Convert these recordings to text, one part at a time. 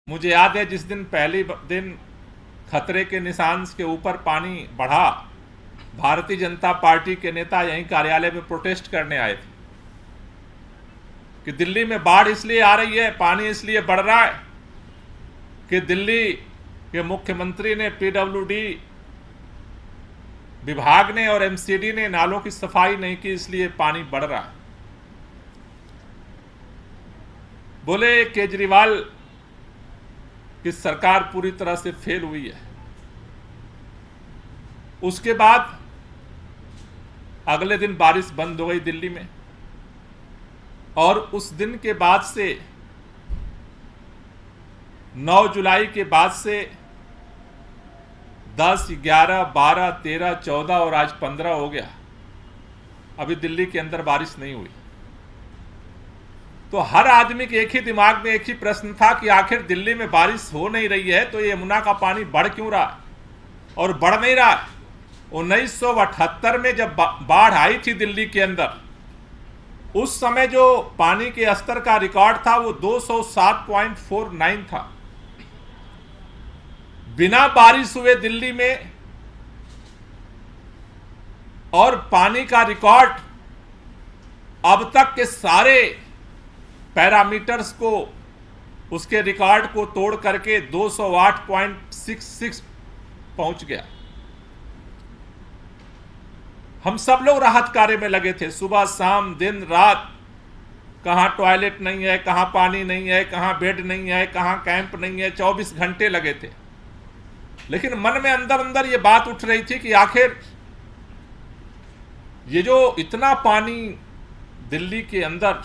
मुझे याद है जिस दिन पहले दिन खतरे के निशान के ऊपर पानी बढ़ा, भारतीय जनता पार्टी के नेता यहीं कार्यालय में प्रोटेस्ट करने आए थे कि दिल्ली में बाढ़ इसलिए आ रही है, पानी इसलिए बढ़ रहा है कि दिल्ली के मुख्यमंत्री ने, पीडब्ल्यूडी विभाग ने और एमसीडी ने नालों की सफाई नहीं की, इसलिए पानी बढ़ रहा है। बोले केजरीवाल की सरकार पूरी तरह से फेल हुई है। उसके बाद अगले दिन बारिश बंद हो गई दिल्ली में, और उस दिन के बाद से 9 जुलाई के बाद से 10, 11, 12, 13, 14 और आज 15 हो गया, अभी दिल्ली के अंदर बारिश नहीं हुई। तो हर आदमी के एक ही दिमाग में एक ही प्रश्न था कि आखिर दिल्ली में बारिश हो नहीं रही है तो ये यमुना का पानी बढ़ क्यों रहा है, और बढ़ नहीं रहा है। 1978 में जब बाढ़ आई थी दिल्ली के अंदर, उस समय जो पानी के स्तर का रिकॉर्ड था वो 207.49 था। बिना बारिश हुए दिल्ली में, और पानी का रिकॉर्ड अब तक के सारे पैरामीटर्स को, उसके रिकॉर्ड को तोड़ करके 208.66 पहुंच गया। हम सब लोग राहत कार्य में लगे थे, सुबह शाम दिन रात। कहां टॉयलेट नहीं है, कहां पानी नहीं है, कहां बेड नहीं है, कहां कैंप नहीं है, 24 घंटे लगे थे। लेकिन मन में अंदर अंदर ये बात उठ रही थी कि आखिर ये जो इतना पानी दिल्ली के अंदर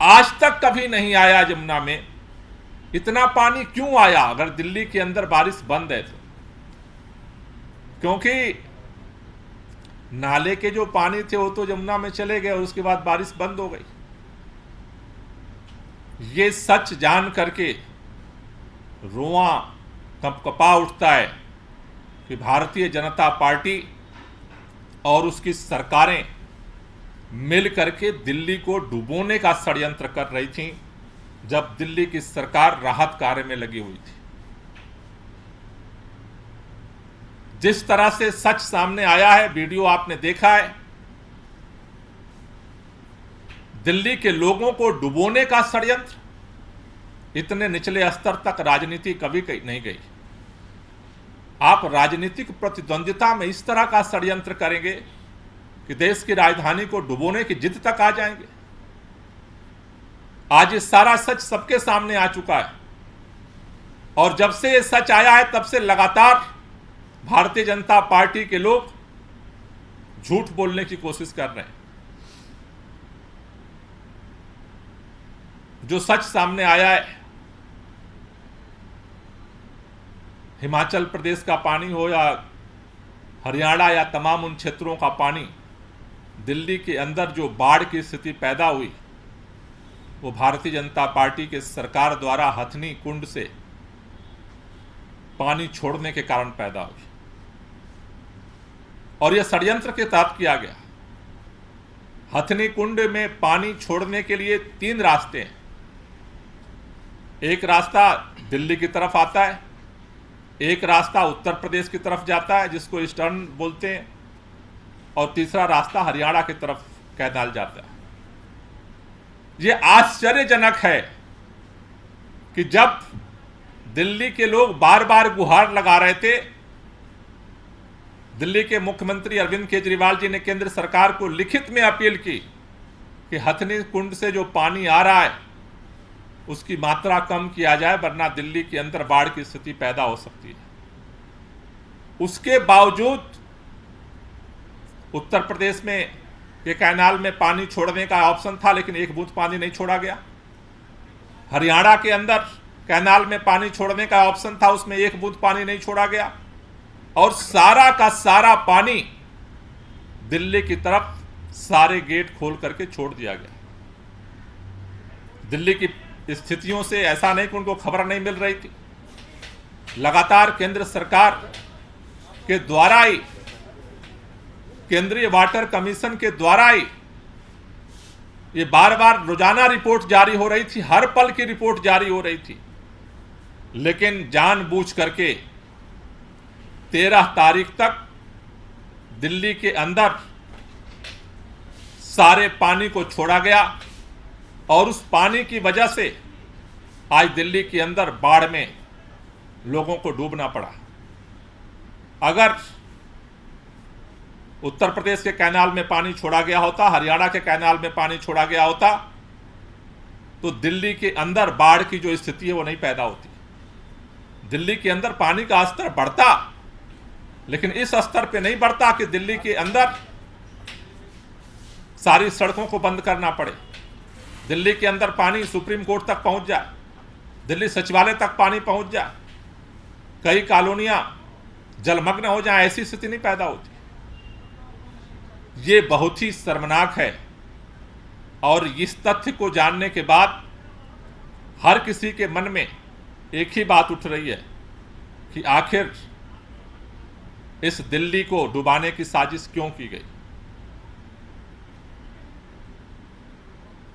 आज तक कभी नहीं आया, यमुना में इतना पानी क्यों आया अगर दिल्ली के अंदर बारिश बंद है तो? क्योंकि नाले के जो पानी थे वो तो यमुना में चले गए और उसके बाद बारिश बंद हो गई। ये सच जान करके रोआ कंपकपा उठता है कि भारतीय जनता पार्टी और उसकी सरकारें मिल करके दिल्ली को डुबोने का षड्यंत्र कर रही थी, जब दिल्ली की सरकार राहत कार्य में लगी हुई थी। जिस तरह से सच सामने आया है, वीडियो आपने देखा है, दिल्ली के लोगों को डुबोने का षड्यंत्र, इतने निचले स्तर तक राजनीति कभी नहीं गई। आप राजनीतिक प्रतिद्वंदिता में इस तरह का षड्यंत्र करेंगे कि देश की राजधानी को डुबोने की जिद तक आ जाएंगे। आज ये सारा सच सबके सामने आ चुका है, और जब से ये सच आया है तब से लगातार भारतीय जनता पार्टी के लोग झूठ बोलने की कोशिश कर रहे हैं। जो सच सामने आया है, हिमाचल प्रदेश का पानी हो या हरियाणा या तमाम उन क्षेत्रों का पानी, दिल्ली के अंदर जो बाढ़ की स्थिति पैदा हुई वो भारतीय जनता पार्टी के सरकार द्वारा हथनी कुंड से पानी छोड़ने के कारण पैदा हुई, और यह षड्यंत्र के तहत किया गया। हथनी कुंड में पानी छोड़ने के लिए 3 रास्ते हैं। एक रास्ता दिल्ली की तरफ आता है, एक रास्ता उत्तर प्रदेश की तरफ जाता है जिसको ईस्टर्न बोलते हैं, और तीसरा रास्ता हरियाणा की तरफ कैनाल जाता है। यह आश्चर्यजनक है कि जब दिल्ली के लोग बार बार गुहार लगा रहे थे, दिल्ली के मुख्यमंत्री अरविंद केजरीवाल जी ने केंद्र सरकार को लिखित में अपील की कि हथनी कुंड से जो पानी आ रहा है उसकी मात्रा कम किया जाए, वरना दिल्ली के अंदर बाढ़ की स्थिति पैदा हो सकती है। उसके बावजूद उत्तर प्रदेश में ये कैनाल में पानी छोड़ने का ऑप्शन था, लेकिन एक बूंद पानी नहीं छोड़ा गया। हरियाणा के अंदर कैनाल में पानी छोड़ने का ऑप्शन था, उसमें एक बूंद पानी नहीं छोड़ा गया, और सारा का सारा पानी दिल्ली की तरफ सारे गेट खोल करके छोड़ दिया गया। दिल्ली की स्थितियों से ऐसा नहीं कि उनको खबर नहीं मिल रही थी, लगातार केंद्र सरकार के द्वारा ही, केंद्रीय वाटर कमीशन के द्वारा ही ये बार बार रोजाना रिपोर्ट जारी हो रही थी, हर पल की रिपोर्ट जारी हो रही थी लेकिन जानबूझ करके 13 तारीख तक दिल्ली के अंदर सारे पानी को छोड़ा गया और उस पानी की वजह से आज दिल्ली के अंदर बाढ़ में लोगों को डूबना पड़ा। अगर उत्तर प्रदेश के कैनाल में पानी छोड़ा गया होता, हरियाणा के कैनाल में पानी छोड़ा गया होता, तो दिल्ली के अंदर बाढ़ की जो स्थिति है वो नहीं पैदा होती। दिल्ली के अंदर पानी का स्तर बढ़ता, लेकिन इस स्तर पे नहीं बढ़ता कि दिल्ली के अंदर सारी सड़कों को बंद करना पड़े, दिल्ली के अंदर पानी सुप्रीम कोर्ट तक पहुंच जाए, दिल्ली सचिवालय तक पानी पहुंच जाए, कई कॉलोनियां जलमग्न हो जाए, ऐसी स्थिति नहीं पैदा होती। ये बहुत ही शर्मनाक है और इस तथ्य को जानने के बाद हर किसी के मन में एक ही बात उठ रही है कि आखिर इस दिल्ली को डुबाने की साजिश क्यों की गई।